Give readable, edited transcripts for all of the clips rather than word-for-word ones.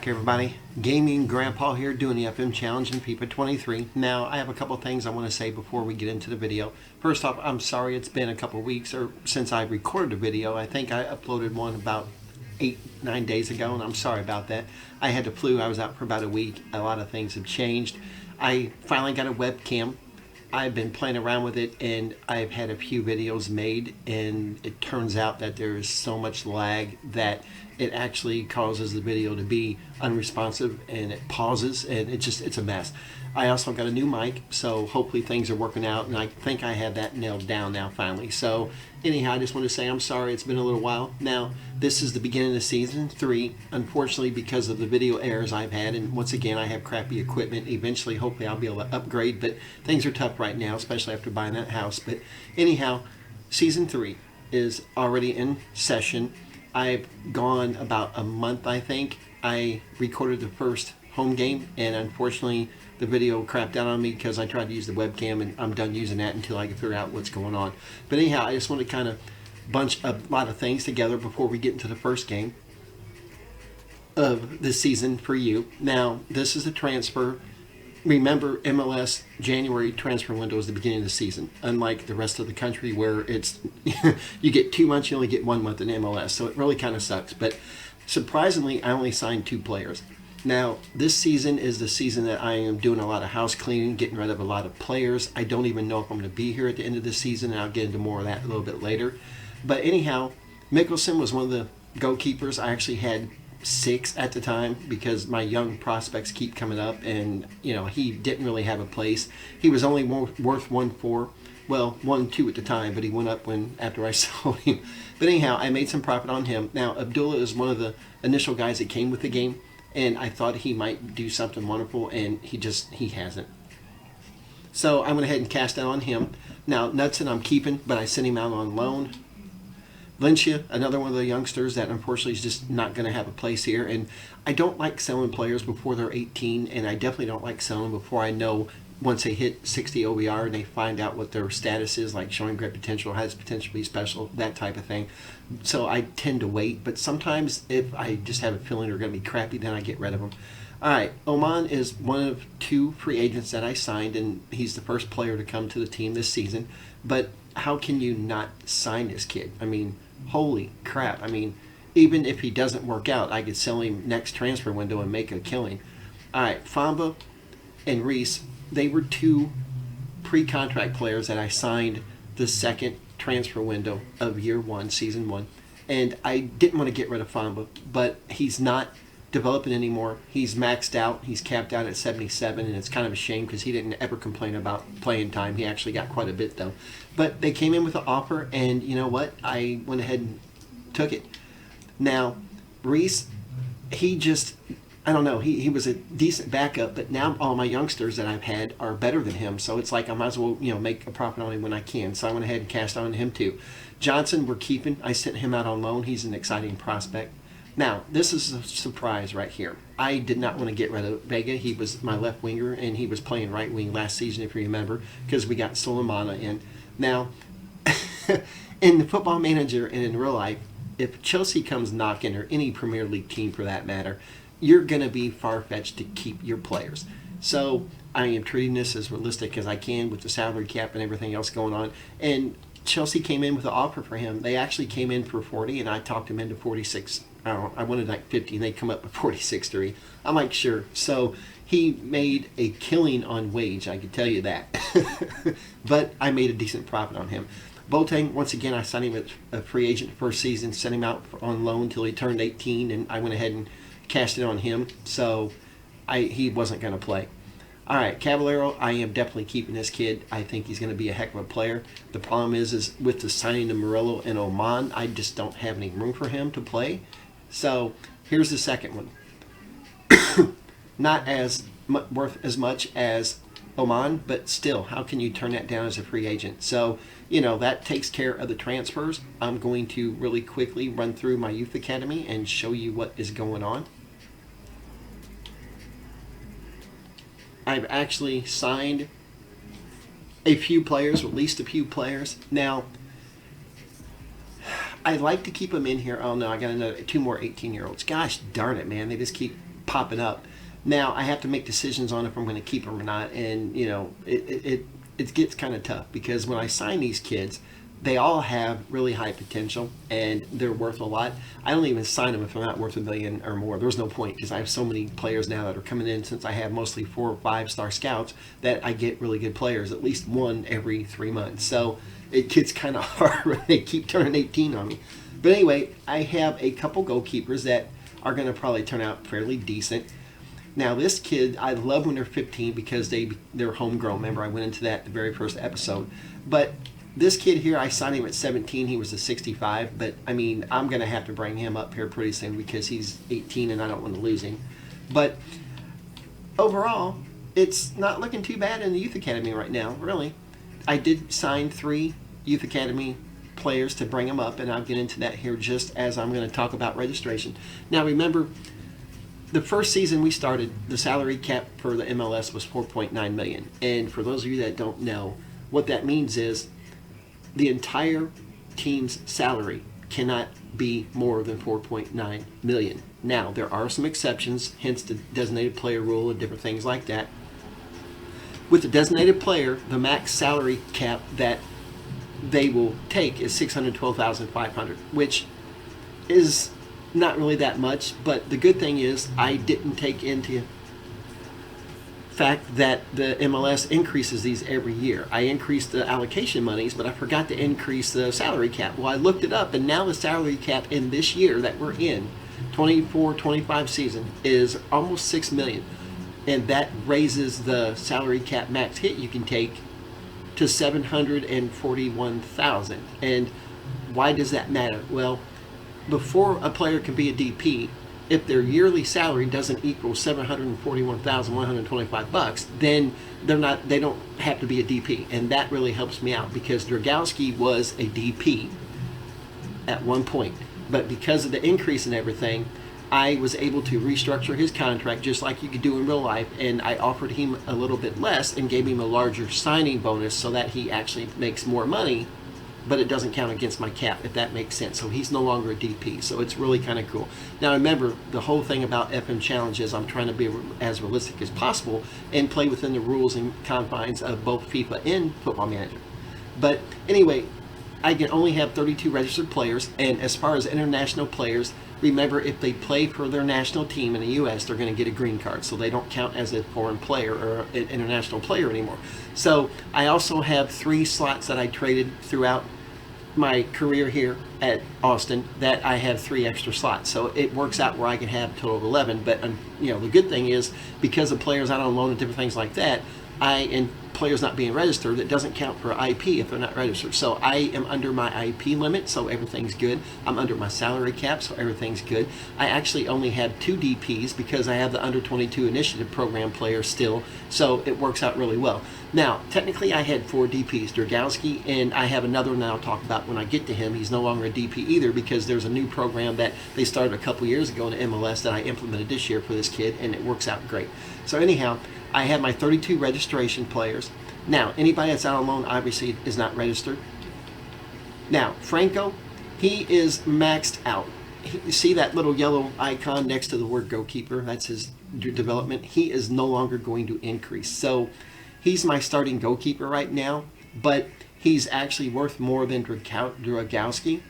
back, everybody. Gaming Grandpa here doing the FM Challenge in FIFA 23. Now, I have a couple things I want to say before we get into the video. First off, I'm sorry it's been a couple weeks since I recorded a video. I think I uploaded one about 8-9 days ago, and I'm sorry about that. I had the flu. I was out for about a week. A lot of things have changed. I finally got a webcam. I've been playing around with it, and I've had a few videos made, and it turns out that there is so much lag that it actually causes the video to be unresponsive, and it pauses, and it's a mess. I also got a new mic, so hopefully things are working out, and I think I have that nailed down now finally. So anyhow, I just want to say I'm sorry it's been a little while. Now, this is the beginning of season 3. Unfortunately, because of the video errors I've had, and once again, I have crappy equipment. Eventually, hopefully, I'll be able to upgrade, but things are tough right now, especially after buying that house. But anyhow, season 3 is already in session. I've gone about a month, I think. I recorded the first home game, and unfortunately the video crapped out on me because I tried to use the webcam, and I'm done using that until I can figure out what's going on. But anyhow, I just want to kind of bunch a lot of things together before we get into the first game of this season for you. Now, this is a transfer. Remember, MLS January transfer window is the beginning of the season, unlike the rest of the country where it's you get 2 months, you only get 1 month in MLS, so it really kind of sucks. But surprisingly, I only signed 2 players. Now, this season is the season that I am doing a lot of house cleaning, getting rid of a lot of players. I don't even know if I'm going to be here at the end of the season, and I'll get into more of that a little bit later. But anyhow, Mickelson was one of the goalkeepers. I actually had 6 at the time because my young prospects keep coming up, and he didn't really have a place. He was only worth 1.4, well 1.2 at the time, but he went up after I sold him. But anyhow, I made some profit on him. Now, Abdullah is one of the initial guys that came with the game, and I thought he might do something wonderful, and he hasn't. So I went ahead and cast out on him. Now, Knudsen I'm keeping, but I sent him out on loan. Valencia, another one of the youngsters that unfortunately is just not going to have a place here. And I don't like selling players before they're 18, and I definitely don't like selling before I know once they hit 60 OBR and they find out what their status is, like showing great potential, has potential to be special, that type of thing. So I tend to wait, but sometimes if I just have a feeling they're going to be crappy, then I get rid of them. All right, Oman is one of 2 free agents that I signed, and he's the first player to come to the team this season. But how can you not sign this kid? I mean, holy crap. I mean, even if he doesn't work out, I could sell him next transfer window and make a killing. All right, Famba and Reese, they were 2 pre-contract players that I signed the second transfer window of year 1, season 1. And I didn't want to get rid of Famba, but he's not developing anymore. He's maxed out. He's capped out at 77, and it's kind of a shame because he didn't ever complain about playing time. He actually got quite a bit, though. But they came in with an offer, and you know what? I went ahead and took it. Now, Reese, he just, I don't know, he was a decent backup, but now all my youngsters that I've had are better than him, so it's like I might as well, make a profit on him when I can. So I went ahead and cast on him too. Johnson, we're keeping. I sent him out on loan. He's an exciting prospect. Now, this is a surprise right here. I did not want to get rid of Vega. He was my left winger, and he was playing right wing last season, if you remember, because we got Solomana in. Now, in the Football Manager and in real life, if Chelsea comes knocking, or any Premier League team for that matter, you're going to be far-fetched to keep your players. So I am treating this as realistic as I can with the salary cap and everything else going on. And Chelsea came in with an offer for him. They actually came in for 40, and I talked him into 46. I wanted like 50, and they come up with 46.3. I'm like, sure. So he made a killing on wage, I can tell you that. But I made a decent profit on him. Boateng, once again, I signed him as a free agent the first season, sent him out on loan until he turned 18, and I went ahead and cashed it on him. So he wasn't going to play. All right, Caballero, I am definitely keeping this kid. I think he's going to be a heck of a player. The problem is with the signing of Murillo and Oman, I just don't have any room for him to play. So here's the second one. Not as worth as much as Oman, but still, how can you turn that down as a free agent? So, that takes care of the transfers. I'm going to really quickly run through my youth academy and show you what is going on. I've actually signed a few players, or at least a few players. Now, I like to keep them in here. Oh no, I got 2 more 18-year-olds. Gosh darn it, man. They just keep popping up. Now I have to make decisions on if I'm going to keep them or not, and it gets kind of tough because when I sign these kids, they all have really high potential and they're worth a lot. I don't even sign them if they're not worth $1 million or more. There's no point because I have so many players now that are coming in, since I have mostly 4 or 5 star scouts, that I get really good players, at least one every 3 months. So it gets kind of hard when they keep turning 18 on me. But anyway, I have a couple goalkeepers that are going to probably turn out fairly decent. Now this kid, I love when they're 15 because they're homegrown. Remember, I went into that the very first episode. But this kid here, I signed him at 17. He was a 65. But, I mean, I'm going to have to bring him up here pretty soon because he's 18 and I don't want to lose him. But overall, it's not looking too bad in the youth academy right now, really. I did sign 3 youth academy players to bring them up, and I'll get into that here just as I'm going to talk about registration. Now, remember, the first season we started, the salary cap for the MLS was $4.9 million. And for those of you that don't know, what that means is the entire team's salary cannot be more than $4.9 million. Now, there are some exceptions, hence the designated player rule and different things like that. With the designated player, the max salary cap that they will take is $612,500, which is not really that much, but the good thing is I didn't take into fact that the MLS increases these every year. I increased the allocation monies, but I forgot to increase the salary cap. Well, I looked it up, and now the salary cap in this year that we're in, 24-25 season, is almost $6 million, and that raises the salary cap max hit you can take to $741,000. And why does that matter? Well, before a player can be a DP, if their yearly salary doesn't equal $741,125, then they don't have to be a DP, and that really helps me out because Dragowski was a DP at one point, but because of the increase in everything, I was able to restructure his contract just like you could do in real life, and I offered him a little bit less and gave him a larger signing bonus so that he actually makes more money, but it doesn't count against my cap, if that makes sense. So he's no longer a DP, so it's really kind of cool. Now remember, the whole thing about FM Challenge is I'm trying to be as realistic as possible and play within the rules and confines of both FIFA and Football Manager. But anyway, I can only have 32 registered players, and as far as international players, remember, if they play for their national team in the U.S., they're going to get a green card, so they don't count as a foreign player or an international player anymore. So I also have 3 slots that I traded throughout my career here at Austin that I have 3 extra slots, so it works out where I can have a total of 11. But the good thing is, because of players out on loan and different things like that, and players not being registered, it doesn't count for IP if they're not registered. So I am under my IP limit, so everything's good. I'm under my salary cap, so everything's good. I actually only have 2 DPs because I have the under 22 initiative program players still, so it works out really well. Now, technically I had 4 DPs, Dragowski, and I have another one that I'll talk about when I get to him. He's no longer a DP either because there's a new program that they started a couple years ago in the MLS that I implemented this year for this kid, and it works out great. So anyhow, I have my 32 registration players. Now, anybody that's out on loan obviously is not registered. Now, Franco, he is maxed out. You see that little yellow icon next to the word goalkeeper? That's his development. He is no longer going to increase. So he's my starting goalkeeper right now, but he's actually worth more than Dragowski,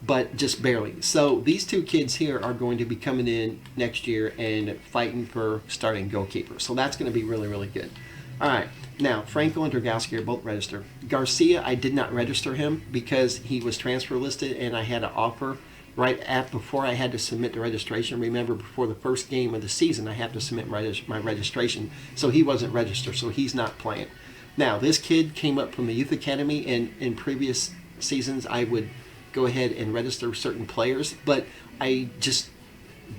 but just barely. So these 2 kids here are going to be coming in next year and fighting for starting goalkeeper. So that's going to be really, really good. All right. Now, Franco and Dragowski are both registered. Garcia, I did not register him because he was transfer listed and I had an offer right before I had to submit the registration. Remember, before the first game of the season, I have to submit my registration. So he wasn't registered, so he's not playing. Now, this kid came up from the youth academy, and in previous seasons, I would go ahead and register certain players, but I just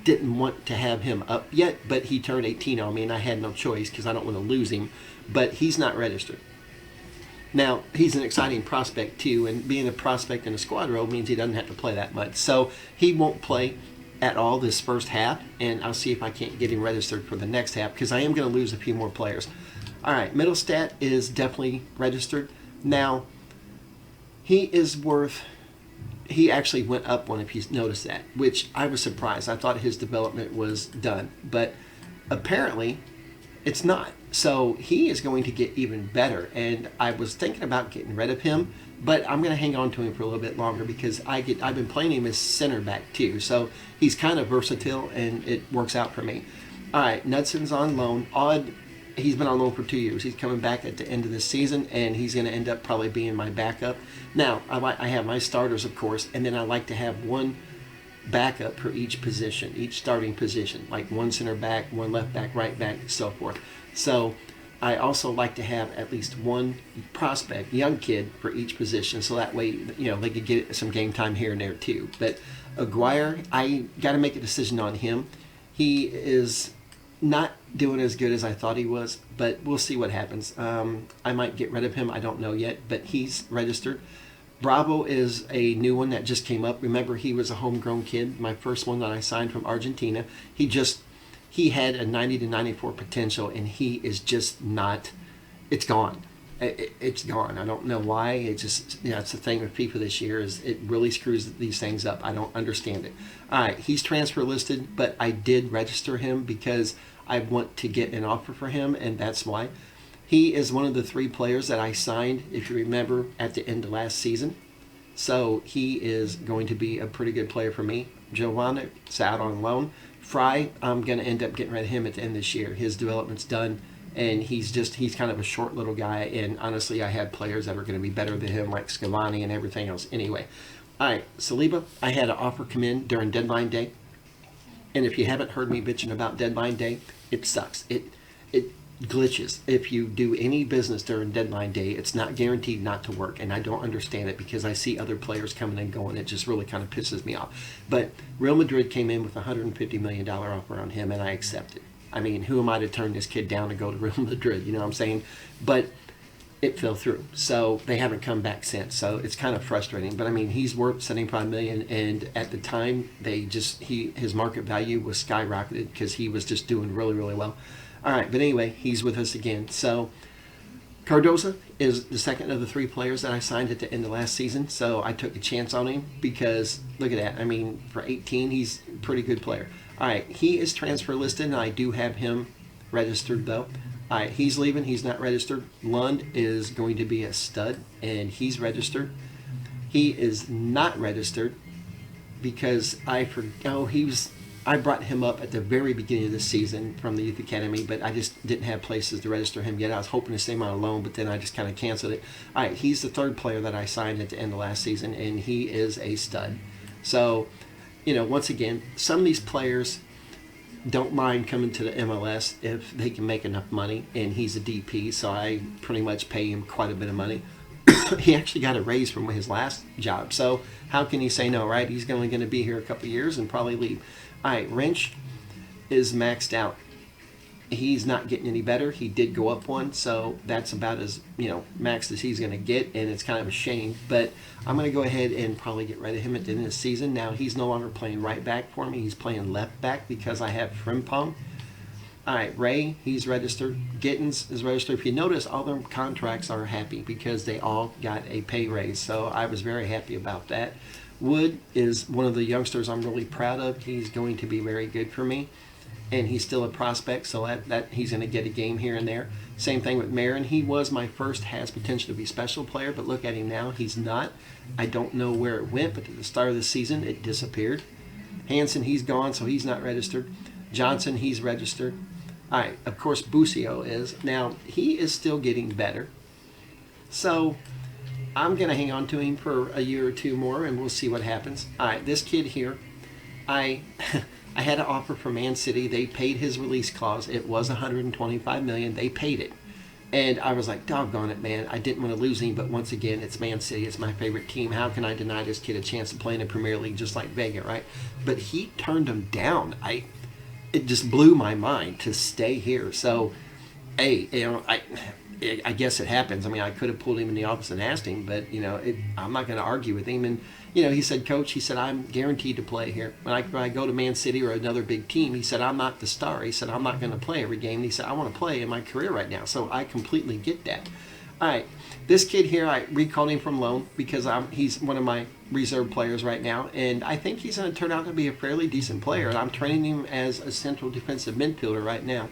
didn't want to have him up yet, but he turned 18 on me and I had no choice because I don't want to lose him, but he's not registered. Now, he's an exciting prospect too, and being a prospect in a squadron means he doesn't have to play that much, so he won't play at all this first half, and I'll see if I can't get him registered for the next half because I am going to lose a few more players. All right, Middlestat is definitely registered. Now, he is worth he actually went up one, if you noticed that, which I was surprised. I thought his development was done, but apparently it's not. So he is going to get even better. And I was thinking about getting rid of him, but I'm going to hang on to him for a little bit longer because I've been playing him as center back too. So he's kind of versatile and it works out for me. All right, Knudson's on loan. He's been on loan for 2 years. He's coming back at the end of this season, and he's going to end up probably being my backup. Now, I have my starters, of course, and then I like to have one backup for each position, each starting position, like one center back, one left back, right back, and so forth. So I also like to have at least one prospect, young kid, for each position, so that way, they could get some game time here and there too. But Aguirre, I got to make a decision on him. He is not doing as good as I thought he was, but we'll see what happens. I might get rid of him. I don't know yet, but he's registered. Bravo is a new one that just came up. Remember, he was a homegrown kid, my first one that I signed from Argentina. He had a 90 to 94 potential, and he is just not. It's gone. It's gone. I don't know why. It's the thing with FIFA this year is it really screws these things up. I don't understand it. All right, he's transfer listed, but I did register him because I want to get an offer for him, and that's why. He is one of the 3 players that I signed, if you remember, at the end of last season. So he is going to be a pretty good player for me. Giovanni is out on loan. Fry, I'm going to end up getting rid of him at the end of this year. His development's done, and he's kind of a short little guy, and honestly, I have players that are going to be better than him, like Scavani and everything else. Anyway, all right, Saliba, I had an offer come in during deadline day. And if you haven't heard me bitching about deadline day, it sucks. It glitches. If you do any business during deadline day, it's not guaranteed not to work. And I don't understand it because I see other players coming and going. It just really kind of pisses me off. But Real Madrid came in with a $150 million offer on him, and I accepted. I mean, who am I to turn this kid down to go to Real Madrid? You know what I'm saying? But it fell through. So they haven't come back since. So it's kind of frustrating. But I mean, he's worth $75 million, and at the time his market value was skyrocketed because he was just doing really, really well. All right, but anyway, he's with us again. So Cardoza is the second of the 3 players that I signed at the end of last season. So I took a chance on him because look at that. I mean, for 18, he's a pretty good player. All right, he is transfer listed, and I do have him registered though. All right, he's leaving. He's not registered. Lund is going to be a stud, and he's registered. He is not registered because I brought him up at the very beginning of the season from the youth academy, but I just didn't have places to register him yet. I was hoping to stay him on loan, but then I just kind of canceled it. All right, he's the 3rd player that I signed at the end of last season, and he is a stud. So, once again, some of these players don't mind coming to the MLS if they can make enough money, and he's a DP, so I pretty much pay him quite a bit of money. He actually got a raise from his last job, so how can he say no, right? He's only going to be here a couple of years and probably leave. All right, Wrench is maxed out. He's not getting any better. He did go up one, so that's about as maxed as he's going to get, and it's kind of a shame. But I'm going to go ahead and probably get rid of him at the end of the season. Now he's no longer playing right back for me. He's playing left back because I have Frimpong. All right, Ray, he's registered. Gittins is registered. If you notice, all their contracts are happy because they all got a pay raise, so I was very happy about that. Wood is one of the youngsters I'm really proud of. He's going to be very good for me. And he's still a prospect, so that he's going to get a game here and there. Same thing with Marin. He was my first has potential to be special player, but look at him now. He's not. I don't know where it went, but at the start of the season, it disappeared. Hansen, he's gone, so he's not registered. Johnson, he's registered. All right, of course, Busio is. Now, he is still getting better. So I'm going to hang on to him for a year or 2 more, and we'll see what happens. All right, this kid here, I had an offer from Man City. They paid his release clause. It was $125 million. They paid it. And I was like, doggone it, man. I didn't want to lose him, but once again, it's Man City. It's my favorite team. How can I deny this kid a chance to play in the Premier League just like Vega, right? But he turned him down. It just blew my mind to stay here. So, hey, I guess it happens. I mean, I could have pulled him in the office and asked him, but, I'm not going to argue with him. And, he said, Coach, he said, I'm guaranteed to play here. When I go to Man City or another big team, he said, I'm not the star. He said, I'm not going to play every game. And he said, I want to play in my career right now. So I completely get that. All right, this kid here, I recalled him from loan because he's one of my reserve players right now, and I think he's going to turn out to be a fairly decent player. And I'm training him as a central defensive midfielder right now.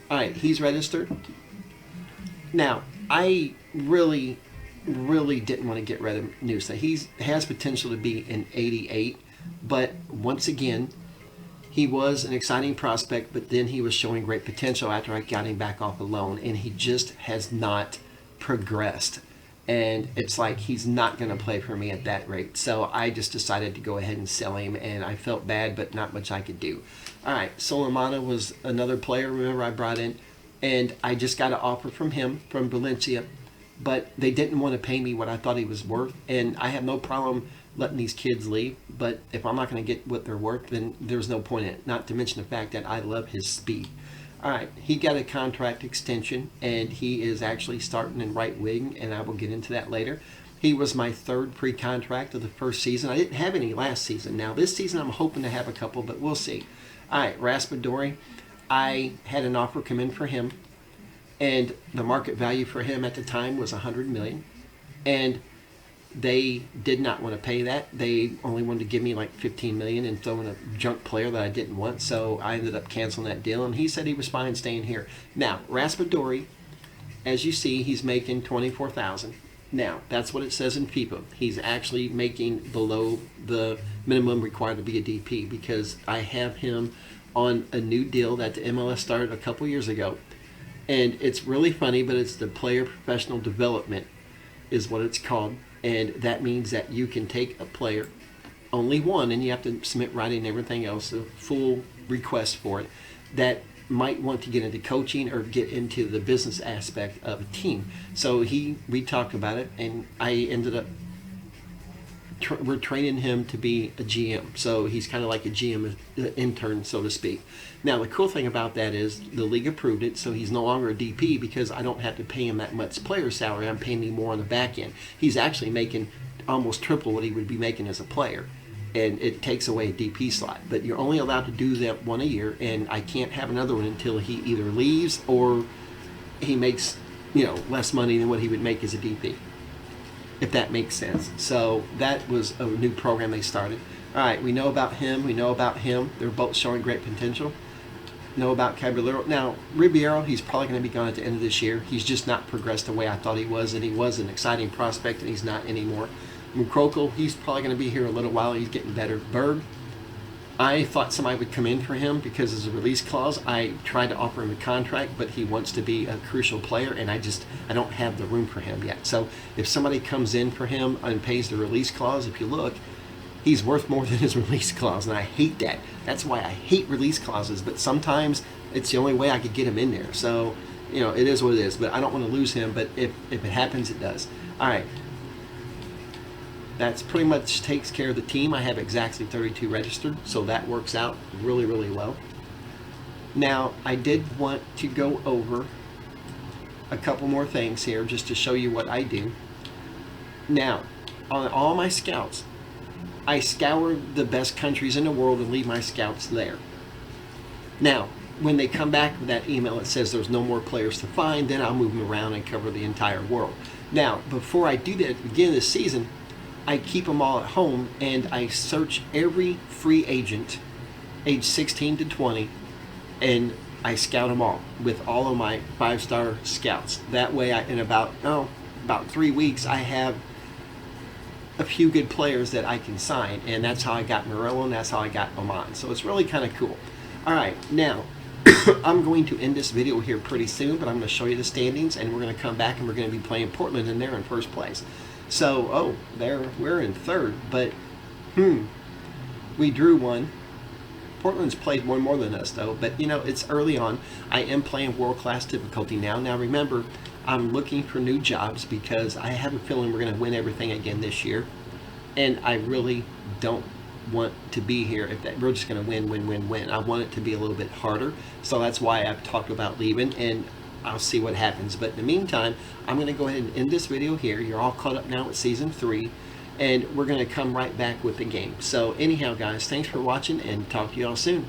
All right, he's registered. Now, I really didn't want to get rid of Noosa. He has potential to be an 88, but once again, he was an exciting prospect, but then he was showing great potential after I got him back off the loan, and he just has not progressed. And it's like he's not going to play for me at that rate. So I just decided to go ahead and sell him, and I felt bad, but not much I could do. All right, Solomana was another player, remember, I brought in, and I just got an offer from him, from Valencia, but they didn't want to pay me what I thought he was worth, and I have no problem letting these kids leave, but if I'm not going to get what they're worth, then there's no point in it, not to mention the fact that I love his speed. All right, he got a contract extension, and he is actually starting in right wing, and I will get into that later. He was my third pre-contract of the first season. I didn't have any last season. Now, this season I'm hoping to have a couple, but we'll see. All right, Raspadori, I had an offer come in for him, and the market value for him at the time was $100 million, and they did not want to pay that. They only wanted to give me like $15 million and throw in a junk player that I didn't want. So I ended up canceling that deal, and he said he was fine staying here. Now, Raspadori, as you see, he's making $24,000. Now, that's what it says in FIFA. He's actually making below the minimum required to be a DP because I have him on a new deal that the MLS started a couple years ago. And it's really funny, but it's the player professional development is what it's called. And that means that you can take a player, only one, and you have to submit writing and everything else, a full request for it, that might want to get into coaching or get into the business aspect of a team. So we talked about it, and I ended up, we're training him to be a GM. So he's kind of like a GM intern, so to speak. Now, the cool thing about that is the league approved it, so he's no longer a DP because I don't have to pay him that much player salary. I'm paying him more on the back end. He's actually making almost triple what he would be making as a player, and it takes away a DP slot. But you're only allowed to do that one a year, and I can't have another one until he either leaves or he makes, less money than what he would make as a DP, if that makes sense. So that was a new program they started. All right, we know about him. We know about him. They're both showing great potential. Know about Caballero. Now, Ribeiro, he's probably going to be gone at the end of this year. He's just not progressed the way I thought he was, and he was an exciting prospect, and he's not anymore. Mukoko, he's probably going to be here a little while. He's getting better. Berg, I thought somebody would come in for him because of a release clause. I tried to offer him a contract, but he wants to be a crucial player, and I don't have the room for him yet. So if somebody comes in for him and pays the release clause, if you look, he's worth more than his release clause, and I hate that. That's why I hate release clauses, but sometimes it's the only way I could get him in there. So, it is what it is, but I don't want to lose him, but if it happens, it does. All right. That's pretty much takes care of the team. I have exactly 32 registered, so that works out really, really well. Now, I did want to go over a couple more things here just to show you what I do. Now, on all my scouts, I scour the best countries in the world and leave my scouts there. Now, when they come back with that email that says there's no more players to find, then I'll move them around and cover the entire world. Now, before I do that at the beginning of the season, I keep them all at home and I search every free agent age 16 to 20 and I scout them all with all of my 5-star scouts. That way, in about 3 weeks, I have a few good players that I can sign, and that's how I got Morello, and that's how I got Oman. So it's really kind of cool. All right, now I'm going to end this video here pretty soon, but I'm going to show you the standings, and we're going to come back and we're going to be playing Portland, and they're in first place. So, we're in third, but we drew one. Portland's played one more than us, though, but it's early on. I am playing world-class difficulty now. Now, remember, I'm looking for new jobs because I have a feeling we're going to win everything again this year, and I really don't want to be here if we're just going to win. I want it to be a little bit harder, so that's why I've talked about leaving, and I'll see what happens. But in the meantime, I'm going to go ahead and end this video here. You're all caught up now with Season 3, and we're going to come right back with the game. So anyhow, guys, thanks for watching, and talk to you all soon.